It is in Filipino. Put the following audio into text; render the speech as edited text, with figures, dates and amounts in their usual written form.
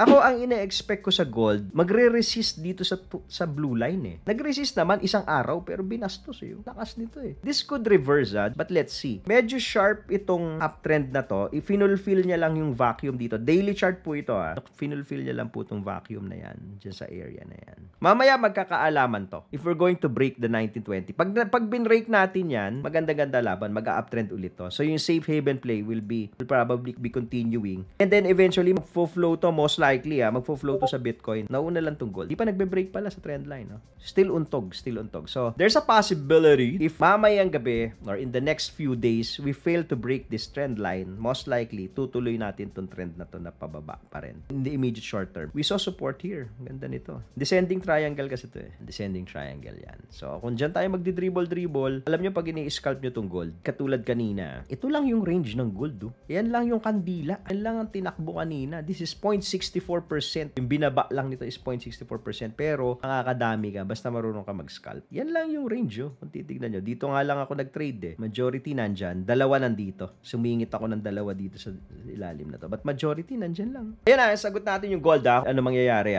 Ako, ang ina-expect ko sa gold, magre-resist dito sa blue line eh. Nag-resist naman isang araw, pero binastos eh. Yung lakas nito eh. This could reverse but let's see. Medyo sharp itong uptrend na to. I-finulfill niya lang yung vacuum dito. Daily chart po ito Finulfill niya lang po itong vacuum na yan. Dyan sa area na yan. Mamaya magkakaalaman to. If we're going to break the 1920. Pag binrake natin yan, maganda-ganda laban. Mag-uptrend ulit to. So yung safe haven play will probably be continuing. And then eventually, magfo-flow to most likely magfo-flow to sa Bitcoin. Nauna lang tong gold. Di pa nagbe-break pala sa trend line. Still untog. So there's a possibility if mamayang gabi or in the next few days, we fail to break this trend line, most likely, tutuloy natin tong trend na to na pababa pa rin. In the immediate short term. We saw support here. Ganda nito. Descending triangle kasi to Descending triangle yan. So, kung dyan tayo magdi-dribble, alam nyo pag ini-scalp nyo tong gold, katulad kanina, ito lang yung range ng gold. Yan lang yung kandila. Yan lang ang tinakbo kanina. This is 0.64%. Yung binaba lang nito is 0.64%. Pero, nakakadami ka. Basta marunong ka mag-scalp. Yan lang yung range. Kung titignan nyo. Dito nga lang ako nag-trade Majority nandyan. Dalawa nandito. Sumingit ako ng dalawa dito sa ilalim na to. But majority nandyan lang. Ayan sagot natin yung gold Ano mangyayari